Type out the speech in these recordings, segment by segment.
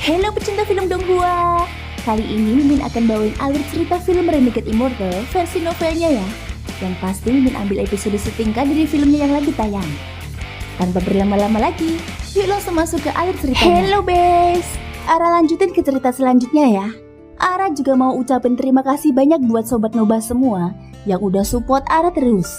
Halo pecinta film Donghua. Kali ini Mimin akan bawain alur cerita film Renegade Immortal versi novelnya ya. Yang pasti Mimin ambil episode setingkat dari filmnya yang lagi tayang. Tanpa berlama-lama lagi, yuk langsung masuk ke alur ceritanya. Hello Bes, Ara lanjutin ke cerita selanjutnya ya. Ara juga mau ucapin terima kasih banyak buat Sobat Noba semua yang udah support Ara terus.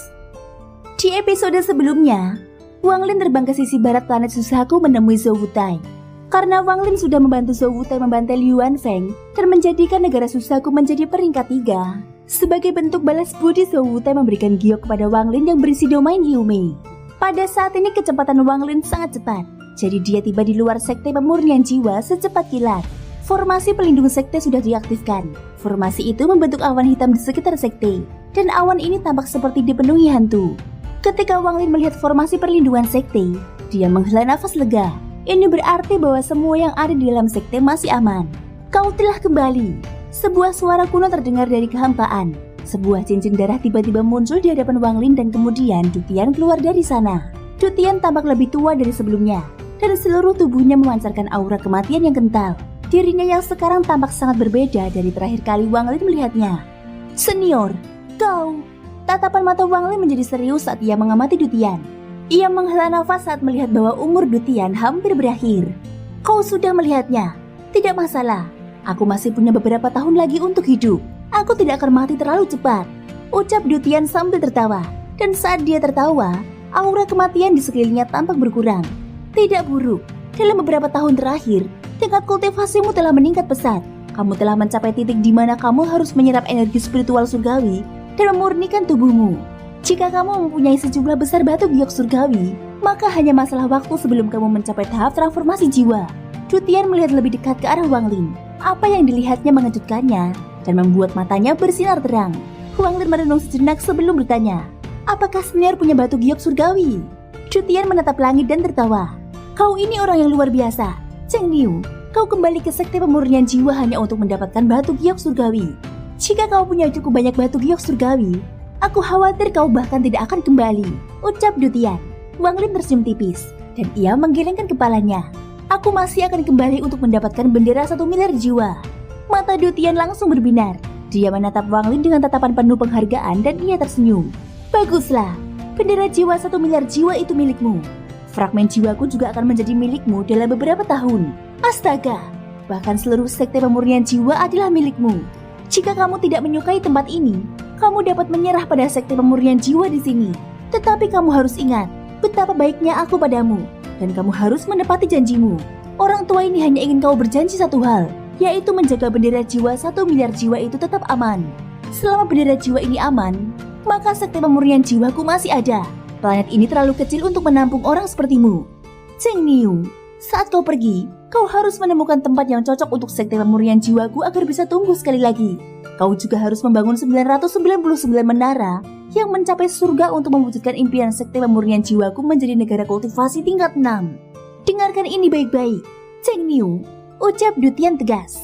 Di episode sebelumnya, Wang Lin terbang ke sisi barat planet Susaku menemui Zhou Wutai. Karena Wang Lin sudah membantu Zhou Wutai membantai Liu Wanfeng dan menjadikan negara Susaku menjadi peringkat 3. Sebagai bentuk balas budi, Zhou Wutai memberikan giok kepada Wang Lin yang berisi domain Liu Mei. Pada saat ini kecepatan Wang Lin sangat cepat, jadi dia tiba di luar sekte pemurnian jiwa secepat kilat. Formasi pelindung sekte sudah diaktifkan. Formasi itu membentuk awan hitam di sekitar sekte, dan awan ini tampak seperti dipenuhi hantu. Ketika Wang Lin melihat formasi perlindungan sekte, dia menghela nafas lega. Ini berarti bahwa semua yang ada di dalam sekte masih aman. Kau telah kembali. Sebuah suara kuno terdengar dari kehampaan. Sebuah cincin darah tiba-tiba muncul di hadapan Wang Lin dan kemudian Dutian keluar dari sana. Dutian tampak lebih tua dari sebelumnya, dan seluruh tubuhnya memancarkan aura kematian yang kental. Dirinya yang sekarang tampak sangat berbeda dari terakhir kali Wang Lin melihatnya. Senior, kau... Tatapan mata Wang Lin menjadi serius saat ia mengamati Dutian. Ia menghela nafas saat melihat bahwa umur Dutian hampir berakhir. Kau sudah melihatnya? Tidak masalah. Aku masih punya beberapa tahun lagi untuk hidup. Aku tidak akan mati terlalu cepat, ucap Dutian sambil tertawa. Dan saat dia tertawa, aura kematian di sekelilingnya tampak berkurang. Tidak buruk. Dalam beberapa tahun terakhir, tingkat kultivasimu telah meningkat pesat. Kamu telah mencapai titik di mana kamu harus menyerap energi spiritual surgawi dan memurnikan tubuhmu. Jika kamu mempunyai sejumlah besar batu giok surgawi, maka hanya masalah waktu sebelum kamu mencapai tahap transformasi jiwa. Dutian melihat lebih dekat ke arah Wang Lin. Apa yang dilihatnya mengejutkannya dan membuat matanya bersinar terang. Wang Lin merenung sejenak sebelum bertanya, apakah senior punya batu giok surgawi? Dutian menatap langit dan tertawa. Kau ini orang yang luar biasa. Cheng Niu, kau kembali ke sekte pemurnian jiwa hanya untuk mendapatkan batu giok surgawi. Jika kau punya cukup banyak batu giok surgawi, aku khawatir kau bahkan tidak akan kembali, ucap Dutian. Wang Lin tersenyum tipis, dan ia menggelengkan kepalanya. Aku masih akan kembali untuk mendapatkan bendera 1 miliar jiwa. Mata Dutian langsung berbinar. Dia menatap Wang Lin dengan tatapan penuh penghargaan dan ia tersenyum. Baguslah, bendera jiwa 1 miliar jiwa itu milikmu. Fragmen jiwaku juga akan menjadi milikmu dalam beberapa tahun. Astaga, bahkan seluruh sekte pemurnian jiwa adalah milikmu. Jika kamu tidak menyukai tempat ini, kamu dapat menyerah pada sekte pemurnian jiwa di sini. Tetapi kamu harus ingat betapa baiknya aku padamu, dan kamu harus menepati janjimu. Orang tua ini hanya ingin kau berjanji satu hal, yaitu menjaga bendera jiwa 1 miliar jiwa itu tetap aman. Selama bendera jiwa ini aman, maka sekte pemurnian jiwaku masih ada. Planet ini terlalu kecil untuk menampung orang sepertimu. Cheng Niu, saat kau pergi, kau harus menemukan tempat yang cocok untuk sekte pemurnian jiwaku agar bisa tumbuh sekali lagi. Kau juga harus membangun 999 menara yang mencapai surga untuk mewujudkan impian sekte pemurnian jiwaku menjadi negara kultivasi tingkat 6. Dengarkan ini baik-baik, Cheng Niu, ucap Dutian tegas.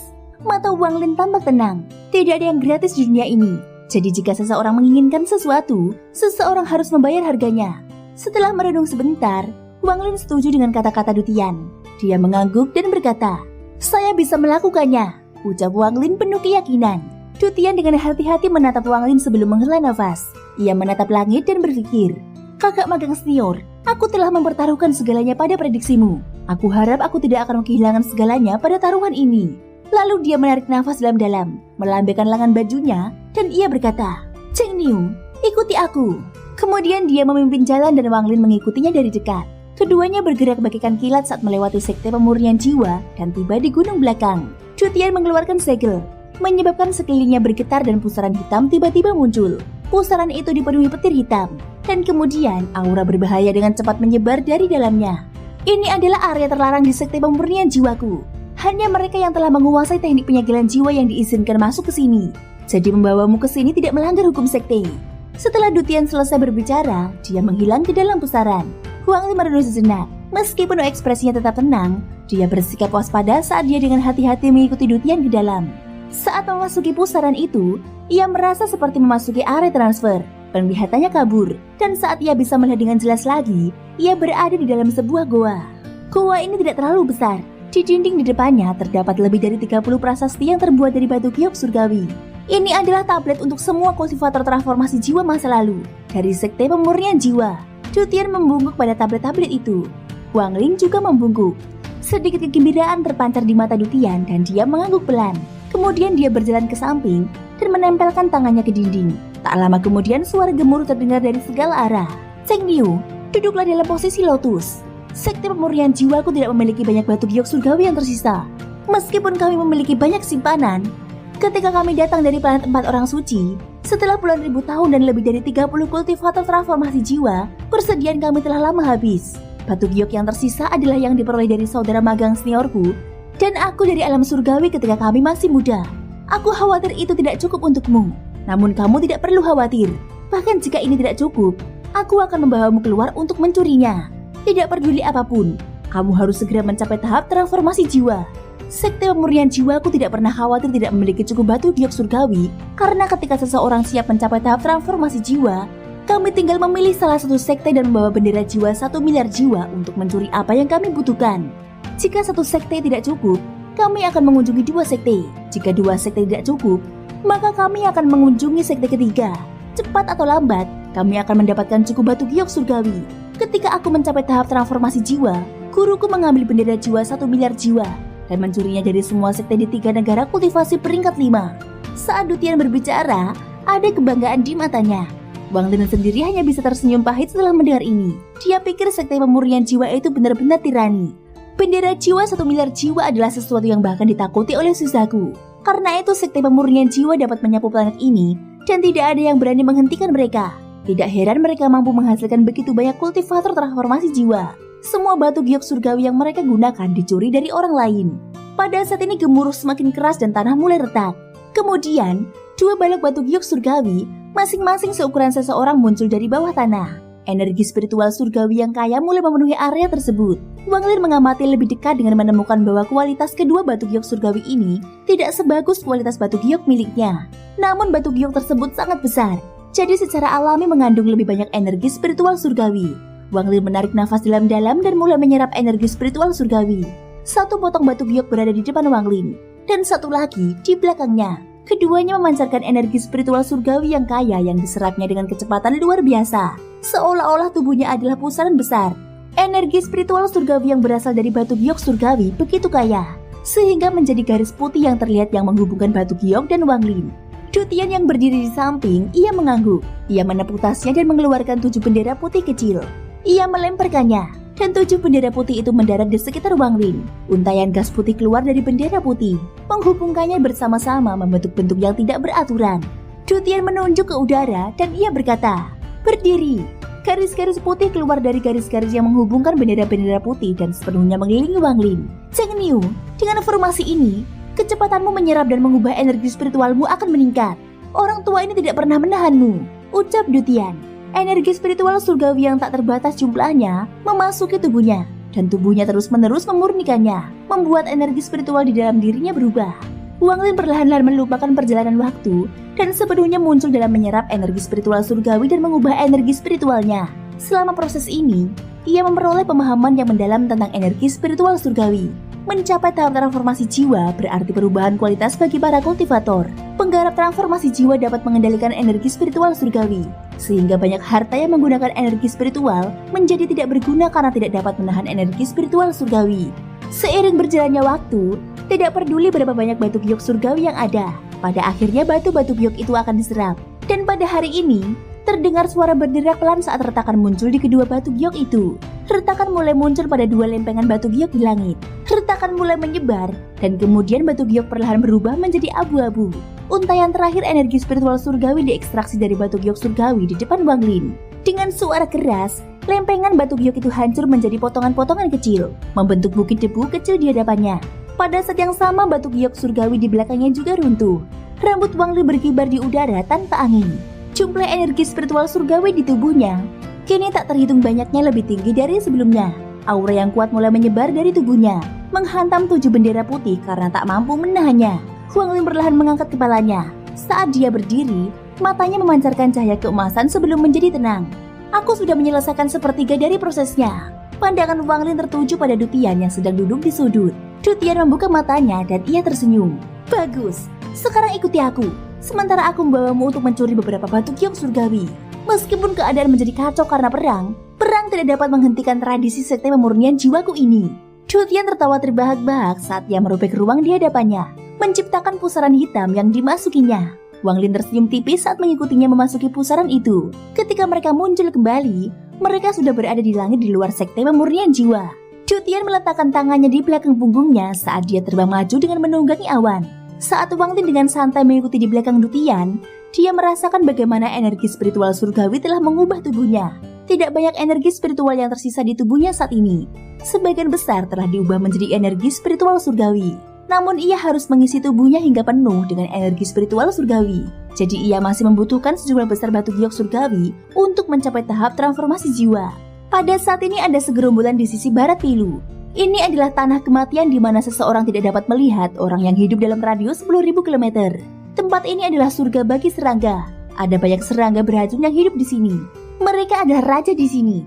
Mata Wang Lin tampak tenang. Tidak ada yang gratis di dunia ini. Jadi jika seseorang menginginkan sesuatu, seseorang harus membayar harganya. Setelah merenung sebentar, Wang Lin setuju dengan kata-kata Dutian. Dia mengangguk dan berkata, saya bisa melakukannya, ucap Wang Lin penuh keyakinan. Dutian dengan hati-hati menatap Wang Lin sebelum menghela nafas. Ia menatap langit dan berpikir, kakak magang senior, aku telah mempertaruhkan segalanya pada prediksimu. Aku harap aku tidak akan kehilangan segalanya pada taruhan ini. Lalu dia menarik nafas dalam-dalam, melambaikan lengan bajunya, dan ia berkata, Cheng Niu, ikuti aku. Kemudian dia memimpin jalan dan Wang Lin mengikutinya dari dekat. Keduanya bergerak bagaikan kilat saat melewati sekte pemurnian jiwa dan tiba di gunung belakang. Dutian mengeluarkan segel, menyebabkan sekelilingnya bergetar dan pusaran hitam tiba-tiba muncul. Pusaran itu dipenuhi petir hitam, dan kemudian aura berbahaya dengan cepat menyebar dari dalamnya. Ini adalah area terlarang di sekte pemurnian jiwaku. Hanya mereka yang telah menguasai teknik penyegelan jiwa yang diizinkan masuk ke sini. Jadi membawamu ke sini tidak melanggar hukum sekte. Setelah Dutian selesai berbicara, dia menghilang ke dalam pusaran. Wang Lin merenung sejenak. Meskipun ekspresinya tetap tenang, dia bersikap waspada saat dia dengan hati-hati mengikuti Dutian ke dalam. Saat memasuki pusaran itu, ia merasa seperti memasuki area transfer. Penglihatannya kabur, dan saat ia bisa melihat dengan jelas lagi, ia berada di dalam sebuah goa. Goa ini tidak terlalu besar, Di dinding di depannya terdapat lebih dari 30 prasasti yang terbuat dari batu giok surgawi. Ini adalah tablet untuk semua kultivator transformasi jiwa masa lalu dari Sekte Pemurnian Jiwa. Dutian membungkuk pada tablet-tablet itu. Wang Ling juga membungkuk. Sedikit kegembiraan terpancar di mata Dutian dan dia mengangguk pelan. Kemudian dia berjalan ke samping dan menempelkan tangannya ke dinding. Tak lama kemudian suara gemuruh terdengar dari segala arah. Cheng Niu, duduklah dalam posisi lotus. Sekte Pemurnian Jiwaku tidak memiliki banyak batu giok surgawi yang tersisa. Meskipun kami memiliki banyak simpanan, ketika kami datang dari planet 4 orang suci, setelah puluhan ribu tahun dan lebih dari 30 kultivator transformasi jiwa, persediaan kami telah lama habis. Batu giok yang tersisa adalah yang diperoleh dari saudara magang seniorku dan aku dari alam surgawi ketika kami masih muda. Aku khawatir itu tidak cukup untukmu. Namun kamu tidak perlu khawatir. Bahkan jika ini tidak cukup, aku akan membawamu keluar untuk mencurinya. Tidak peduli apapun, kamu harus segera mencapai tahap transformasi jiwa. Sekte Pemurnian Jiwaku tidak pernah khawatir tidak memiliki cukup batu giok surgawi, karena ketika seseorang siap mencapai tahap transformasi jiwa, kami tinggal memilih salah satu sekte dan membawa bendera jiwa 1 miliar jiwa untuk mencuri apa yang kami butuhkan. Jika satu sekte tidak cukup, kami akan mengunjungi 2 sekte. Jika 2 sekte tidak cukup, maka kami akan mengunjungi sekte ketiga. Cepat atau lambat, kami akan mendapatkan cukup batu giok surgawi. Ketika aku mencapai tahap transformasi jiwa, guruku mengambil bendera jiwa 1 miliar jiwa dan mencurinya dari semua sekte di 3 negara kultivasi peringkat 5. Saat Dutian berbicara, ada kebanggaan di matanya. Wang Lin sendiri hanya bisa tersenyum pahit setelah mendengar ini. Dia pikir sekte Pemurnian Jiwa itu benar-benar tirani. Bendera jiwa 1 miliar jiwa adalah sesuatu yang bahkan ditakuti oleh Suzaku. Karena itu sekte Pemurnian Jiwa dapat menyapu planet ini dan tidak ada yang berani menghentikan mereka. Tidak heran mereka mampu menghasilkan begitu banyak kultivator transformasi jiwa. Semua batu giok surgawi yang mereka gunakan dicuri dari orang lain. Pada saat ini gemuruh semakin keras dan tanah mulai retak. Kemudian, 2 balok batu giok surgawi masing-masing seukuran seseorang muncul dari bawah tanah. Energi spiritual surgawi yang kaya mulai memenuhi area tersebut. Wang Lin mengamati lebih dekat dengan menemukan bahwa kualitas kedua batu giok surgawi ini tidak sebagus kualitas batu giok miliknya. Namun batu giok tersebut sangat besar, jadi secara alami mengandung lebih banyak energi spiritual surgawi. Wang Lin menarik nafas dalam-dalam dan mulai menyerap energi spiritual surgawi. 1 potong batu giok berada di depan Wang Lin, dan 1 lagi di belakangnya. Keduanya memancarkan energi spiritual surgawi yang kaya yang diserapnya dengan kecepatan luar biasa. Seolah-olah tubuhnya adalah pusaran besar. Energi spiritual surgawi yang berasal dari batu giok surgawi begitu kaya, sehingga menjadi garis putih yang terlihat yang menghubungkan batu giok dan Wang Lin. Dutian yang berdiri di samping, ia mengangguk. Ia menepuk tasnya dan mengeluarkan 7 bendera putih kecil. Ia melemparkannya, dan 7 bendera putih itu mendarat di sekitar Wang Lin. Untaian gas putih keluar dari bendera putih, menghubungkannya bersama-sama membentuk bentuk yang tidak beraturan. Dutian menunjuk ke udara dan ia berkata, "Berdiri." Garis-garis putih keluar dari garis-garis yang menghubungkan bendera-bendera putih dan sepenuhnya mengelilingi Wang Lin. Cheng Niu, dengan formasi ini, kecepatanmu menyerap dan mengubah energi spiritualmu akan meningkat. Orang tua ini tidak pernah menahanmu, ucap Dutian. Energi spiritual surgawi yang tak terbatas jumlahnya memasuki tubuhnya, dan tubuhnya terus-menerus memurnikannya, membuat energi spiritual di dalam dirinya berubah. Wang Lin perlahan-lahan melupakan perjalanan waktu dan sepenuhnya muncul dalam menyerap energi spiritual surgawi dan mengubah energi spiritualnya. Selama proses ini, ia memperoleh pemahaman yang mendalam tentang energi spiritual surgawi. Mencapai tahap transformasi jiwa berarti perubahan kualitas bagi para kultivator. Penggarap transformasi jiwa dapat mengendalikan energi spiritual surgawi, sehingga banyak harta yang menggunakan energi spiritual menjadi tidak berguna karena tidak dapat menahan energi spiritual surgawi. Seiring berjalannya waktu, tidak peduli berapa banyak batu giok surgawi yang ada, pada akhirnya batu-batu giok itu akan diserap. Dan pada hari ini, terdengar suara berderak pelan saat retakan muncul di kedua batu giok itu. Retakan mulai muncul pada 2 lempengan batu giok di langit. Retakan mulai menyebar, dan kemudian batu giok perlahan berubah menjadi abu-abu. Untaian terakhir energi spiritual surgawi diekstraksi dari batu giok surgawi di depan Wang Lin. Dengan suara keras, lempengan batu giok itu hancur menjadi potongan-potongan kecil, membentuk bukit debu kecil di hadapannya. Pada saat yang sama, batu giok surgawi di belakangnya juga runtuh. Rambut Wang Lin berkibar di udara tanpa angin. Jumlah energi spiritual surgawi di tubuhnya kini tak terhitung banyaknya lebih tinggi dari sebelumnya. Aura yang kuat mulai menyebar dari tubuhnya, menghantam 7 bendera putih karena tak mampu menahannya. Wang Lin perlahan mengangkat kepalanya. Saat dia berdiri, matanya memancarkan cahaya keemasan sebelum menjadi tenang. Aku sudah menyelesaikan sepertiga dari prosesnya. Pandangan Wang Lin tertuju pada Dutian yang sedang duduk di sudut. Dutian membuka matanya dan ia tersenyum. Bagus, sekarang ikuti aku. Sementara aku membawamu untuk mencuri beberapa batu giok surgawi. Meskipun keadaan menjadi kacau karena perang tidak dapat menghentikan tradisi sekte pemurnian jiwaku ini. Dutian tertawa terbahak-bahak saat ia merobek ruang di hadapannya, menciptakan pusaran hitam yang dimasukinya. Wang Lin tersenyum tipis saat mengikutinya memasuki pusaran itu. Ketika mereka muncul kembali, mereka sudah berada di langit di luar sekte pemurnian jiwa. Dutian meletakkan tangannya di belakang punggungnya saat dia terbang maju dengan menunggangi awan. Saat Wang Lin dengan santai mengikuti di belakang Dutian, dia merasakan bagaimana energi spiritual surgawi telah mengubah tubuhnya. Tidak banyak energi spiritual yang tersisa di tubuhnya saat ini. Sebagian besar telah diubah menjadi energi spiritual surgawi. Namun ia harus mengisi tubuhnya hingga penuh dengan energi spiritual surgawi. Jadi ia masih membutuhkan sejumlah besar batu giok surgawi untuk mencapai tahap transformasi jiwa. Pada saat ini ada segerombolan di sisi barat Pilu. Ini adalah tanah kematian di mana seseorang tidak dapat melihat orang yang hidup dalam radius 10.000 km. Tempat ini adalah surga bagi serangga. Ada banyak serangga beracun yang hidup di sini. Mereka adalah raja di sini.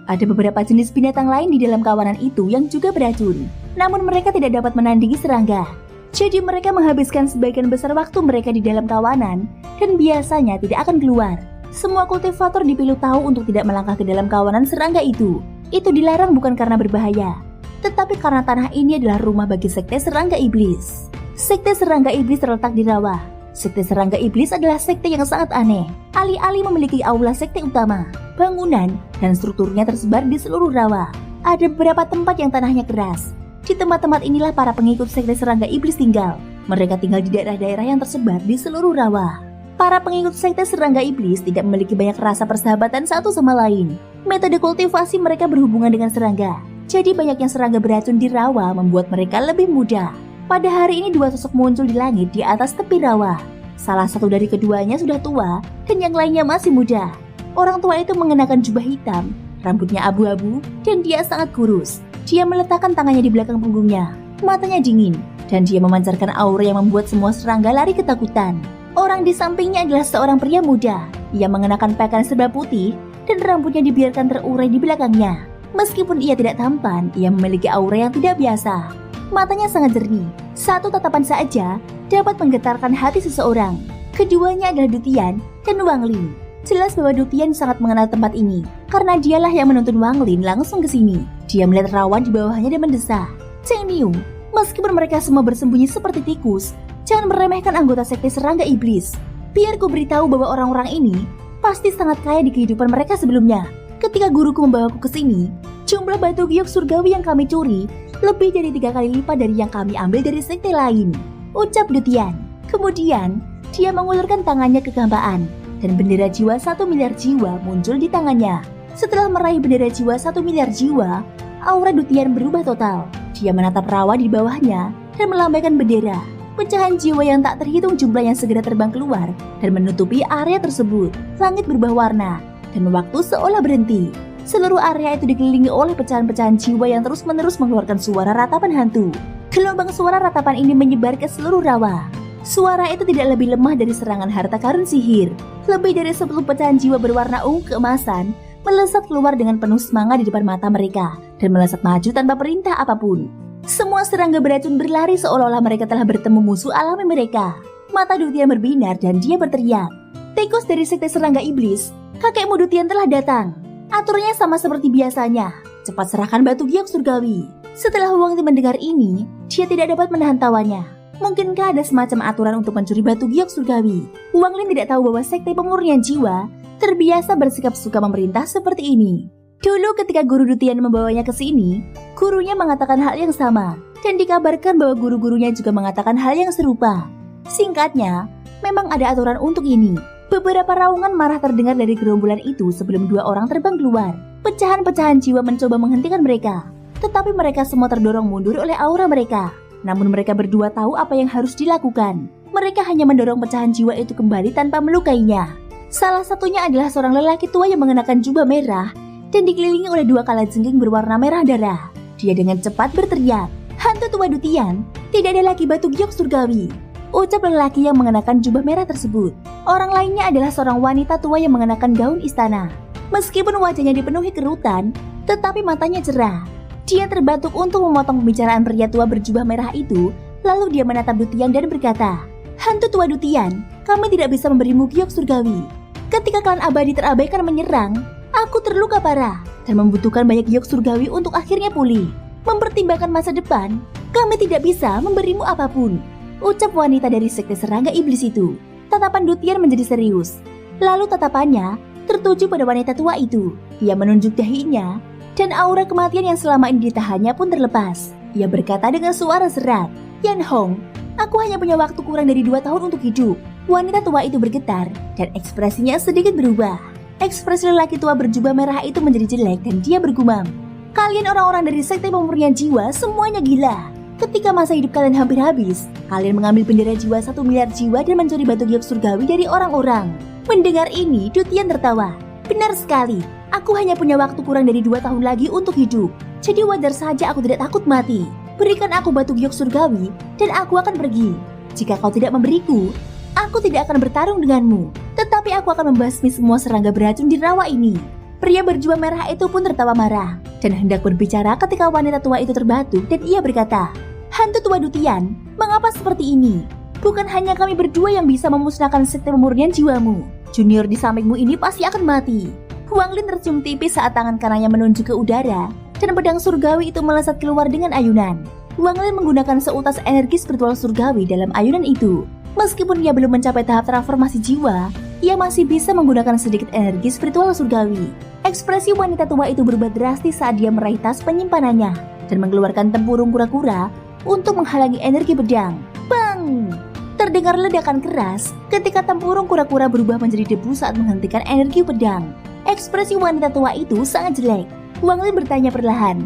Ada beberapa jenis binatang lain di dalam kawanan itu yang juga beracun. Namun mereka tidak dapat menandingi serangga. Jadi mereka menghabiskan sebagian besar waktu mereka di dalam kawanan dan biasanya tidak akan keluar. Semua kultivator di Pilu tahu untuk tidak melangkah ke dalam kawanan serangga itu. Itu dilarang bukan karena berbahaya, tetapi karena tanah ini adalah rumah bagi sekte serangga iblis. Sekte serangga iblis terletak di rawa. Sekte serangga iblis adalah sekte yang sangat aneh. Alih-alih memiliki aula sekte utama, bangunan, dan strukturnya tersebar di seluruh rawa. Ada beberapa tempat yang tanahnya keras. Di tempat-tempat inilah para pengikut sekte serangga iblis tinggal. Mereka tinggal di daerah-daerah yang tersebar di seluruh rawa. Para pengikut sekte serangga iblis tidak memiliki banyak rasa persahabatan satu sama lain. Metode kultivasi mereka berhubungan dengan serangga. Jadi banyaknya serangga beracun di rawa membuat mereka lebih mudah. Pada hari ini dua sosok muncul di langit di atas tepi rawa. Salah satu dari keduanya sudah tua dan yang lainnya masih muda. Orang tua itu mengenakan jubah hitam, rambutnya abu-abu, dan dia sangat kurus. Dia meletakkan tangannya di belakang punggungnya, matanya dingin, dan dia memancarkan aura yang membuat semua serangga lari ketakutan. Orang di sampingnya adalah seorang pria muda. Ia mengenakan pakaian serba putih dan rambutnya dibiarkan terurai di belakangnya. Meskipun ia tidak tampan, ia memiliki aura yang tidak biasa. Matanya sangat jernih. Satu tatapan saja dapat menggetarkan hati seseorang. Keduanya adalah Dutian dan Wang Lin. Jelas bahwa Dutian sangat mengenal tempat ini, karena dialah yang menuntun Wang Lin langsung ke sini. Dia melihat rawan di bawahnya dan mendesah. Cheng Niu, meskipun mereka semua bersembunyi seperti tikus, jangan meremehkan anggota sekte serangga iblis. Biar ku beritahu bahwa orang-orang ini pasti sangat kaya di kehidupan mereka sebelumnya. Ketika guruku membawaku ke sini, jumlah batu giok surgawi yang kami curi lebih dari 3 kali lipat dari yang kami ambil dari sekte lain, ucap Dutian. Kemudian, dia mengulurkan tangannya ke gambaan, dan bendera jiwa 1 miliar jiwa muncul di tangannya. Setelah meraih bendera jiwa 1 miliar jiwa, aura Dutian berubah total. Dia menatap rawa di bawahnya dan melambaikan bendera. Pecahan jiwa yang tak terhitung jumlah yang segera terbang keluar dan menutupi area tersebut. Langit berubah warna, dan waktu seolah berhenti. Seluruh area itu dikelilingi oleh pecahan-pecahan jiwa yang terus-menerus mengeluarkan suara ratapan hantu. Gelombang suara ratapan ini menyebar ke seluruh rawa. Suara itu tidak lebih lemah dari serangan harta karun sihir. Lebih dari 10 pecahan jiwa berwarna ungu keemasan melesat keluar dengan penuh semangat di depan mata mereka dan melesat maju tanpa perintah apapun. Semua serangga beracun berlari seolah-olah mereka telah bertemu musuh alami mereka. Mata Dutian berbinar dan dia berteriak, "Tikus dari sekte serangga iblis, kakekmu Dutian telah datang." Aturnya sama seperti biasanya, cepat serahkan batu giok surgawi. Setelah Wang Lin mendengar ini, dia tidak dapat menahan tawanya. Mungkinkah ada semacam aturan untuk mencuri batu giok surgawi? Wang Lin tidak tahu bahwa sekte pemurnian jiwa terbiasa bersikap suka memerintah seperti ini. Dulu ketika guru Dutian membawanya ke sini, gurunya mengatakan hal yang sama, dan dikabarkan bahwa guru-gurunya juga mengatakan hal yang serupa. Singkatnya, memang ada aturan untuk ini. Beberapa raungan marah terdengar dari gerombolan itu sebelum 2 orang terbang keluar. Pecahan-pecahan jiwa mencoba menghentikan mereka, tetapi mereka semua terdorong mundur oleh aura mereka. Namun mereka berdua tahu apa yang harus dilakukan. Mereka hanya mendorong pecahan jiwa itu kembali tanpa melukainya. Salah satunya adalah seorang lelaki tua yang mengenakan jubah merah dan dikelilingi oleh 2 kalajengking berwarna merah darah. Dia dengan cepat berteriak, "Hantu tua Dutian, tidak ada lagi batu giok surgawi," ucap lelaki yang mengenakan jubah merah tersebut. Orang lainnya adalah seorang wanita tua yang mengenakan gaun istana. Meskipun wajahnya dipenuhi kerutan, tetapi matanya cerah. Dia terbatuk untuk memotong pembicaraan pria tua berjubah merah itu, lalu dia menatap Dutian dan berkata, "Hantu tua Dutian, kami tidak bisa memberimu giok surgawi. Ketika klan abadi terabaikan menyerang, aku terluka parah dan membutuhkan banyak giok surgawi untuk akhirnya pulih. Mempertimbangkan masa depan, kami tidak bisa memberimu apapun," ucap wanita dari sekte serangga iblis itu. Tatapan Dutian menjadi serius. Lalu tatapannya tertuju pada wanita tua itu. Ia menunjuk dahinya, dan aura kematian yang selama ini ditahannya pun terlepas. Ia berkata dengan suara serak, "Yan Hong, aku hanya punya waktu kurang dari 2 tahun untuk hidup." Wanita tua itu bergetar, dan ekspresinya sedikit berubah. Ekspresi lelaki tua berjubah merah itu menjadi jelek dan dia bergumam, "Kalian orang-orang dari sekte pemurnian jiwa semuanya gila. Ketika masa hidup kalian hampir habis, kalian mengambil bendera jiwa 1 miliar jiwa dan mencuri batu giok surgawi dari orang-orang." Mendengar ini, Dutian tertawa. "Benar sekali, aku hanya punya waktu kurang dari 2 tahun lagi untuk hidup. Jadi wajar saja aku tidak takut mati. Berikan aku batu giok surgawi dan aku akan pergi. Jika kau tidak memberiku, aku tidak akan bertarung denganmu. Tetapi aku akan membasmi semua serangga beracun di rawa ini." Pria berjubah merah itu pun tertawa marah dan hendak berbicara ketika wanita tua itu terbatuk dan ia berkata, "Hantu tua Dutian, mengapa seperti ini? Bukan hanya kami berdua yang bisa memusnahkan sekte pemurnian jiwamu. Junior di sampingmu ini pasti akan mati." Wang Lin tercium tipis saat tangan kanannya menunjuk ke udara dan pedang surgawi itu melesat keluar dengan ayunan. Wang Lin menggunakan seutas energi spiritual surgawi dalam ayunan itu. Meskipun ia belum mencapai tahap transformasi jiwa, ia masih bisa menggunakan sedikit energi spiritual surgawi. Ekspresi wanita tua itu berubah drastis saat dia meraih tas penyimpanannya dan mengeluarkan tempurung kura-kura untuk menghalangi energi pedang. Bang! Terdengar ledakan keras ketika tempurung kura-kura berubah menjadi debu saat menghentikan energi pedang. Ekspresi wanita tua itu sangat jelek. Wang Lin bertanya perlahan,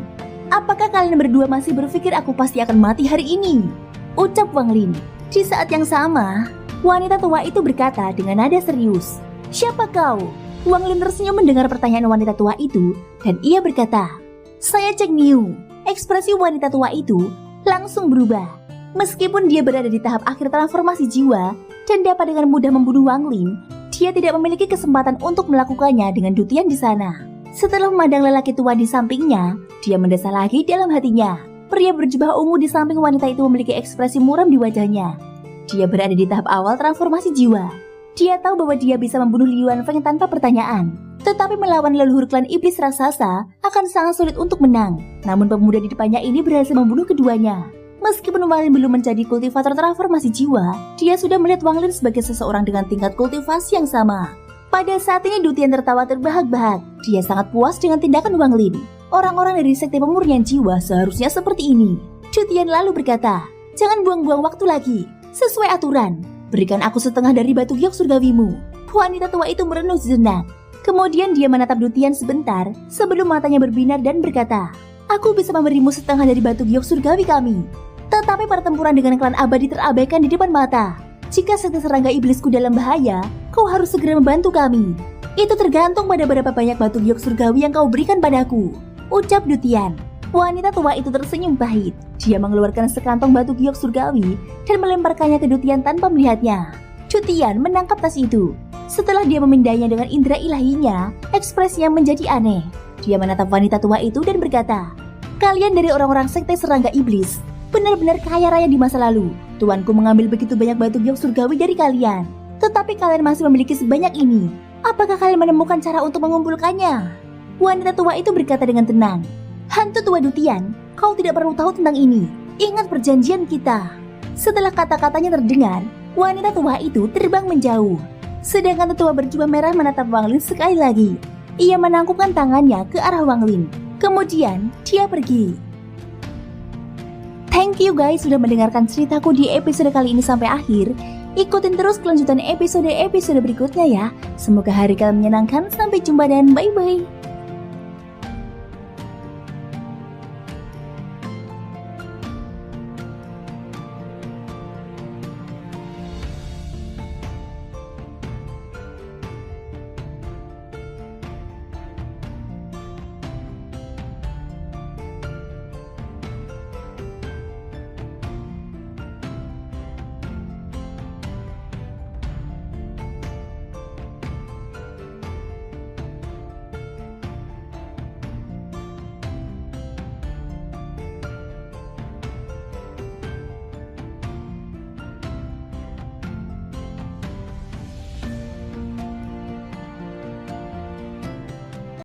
"Apakah kalian berdua masih berpikir aku pasti akan mati hari ini?" ucap Wang Lin. Di saat yang sama, wanita tua itu berkata dengan nada serius, "Siapa kau?" Wang Lin tersenyum mendengar pertanyaan wanita tua itu dan ia berkata, "Saya Cheng Niu." Ekspresi wanita tua itu langsung berubah. Meskipun dia berada di tahap akhir transformasi jiwa dan dapat dengan mudah membunuh Wang Lin, dia tidak memiliki kesempatan untuk melakukannya dengan Dutian di sana. Setelah memandang lelaki tua di sampingnya, dia mendesah lagi dalam hatinya. Pria berjubah ungu di samping wanita itu memiliki ekspresi muram di wajahnya. Dia berada di tahap awal transformasi jiwa. Dia tahu bahwa dia bisa membunuh Liu Feng tanpa pertanyaan. Tetapi melawan leluhur klan iblis raksasa akan sangat sulit untuk menang. Namun pemuda di depannya ini berhasil membunuh keduanya. Meskipun Wang Lin belum menjadi kultivator transformasi jiwa, dia sudah melihat Wang Lin sebagai seseorang dengan tingkat kultivasi yang sama. Pada saat ini Dutian tertawa terbahak-bahak. Dia sangat puas dengan tindakan Wang Lin. Orang-orang dari sekte pemurnian jiwa seharusnya seperti ini. Dutian lalu berkata, "Jangan buang-buang waktu lagi. Sesuai aturan, berikan aku setengah dari batu giok surgawimu." Wanita tua itu merenung sejenak. Kemudian dia menatap Dutian sebentar sebelum matanya berbinar dan berkata, "Aku bisa memberimu setengah dari batu giok surgawi kami. Tetapi pertempuran dengan klan abadi terabaikan di depan mata. Jika sekte serangga iblisku dalam bahaya, kau harus segera membantu kami. Itu tergantung pada berapa banyak batu giok surgawi yang kau berikan padaku," ucap Dutian. Wanita tua itu tersenyum pahit. Dia mengeluarkan sekantong batu giok surgawi dan melemparkannya ke Dutian tanpa melihatnya. Dutian menangkap tas itu. Setelah dia memindainya dengan indera ilahinya, ekspresinya menjadi aneh. Dia menatap wanita tua itu dan berkata, "Kalian dari orang-orang sekte serangga iblis benar-benar kaya raya di masa lalu. Tuanku mengambil begitu banyak batu giok surgawi dari kalian. Tetapi kalian masih memiliki sebanyak ini. Apakah kalian menemukan cara untuk mengumpulkannya?" Wanita tua itu berkata dengan tenang, "Hantu tua Dutian, kau tidak perlu tahu tentang ini. Ingat perjanjian kita." Setelah kata-katanya terdengar, wanita tua itu terbang menjauh. Sedangkan tetua berjubah merah menatap Wang Lin sekali lagi. Ia menangkupkan tangannya ke arah Wang Lin. Kemudian dia pergi. Thank you guys sudah mendengarkan ceritaku di episode kali ini sampai akhir. Ikutin terus kelanjutan episode-episode berikutnya ya. Semoga hari kalian menyenangkan. Sampai jumpa dan bye-bye.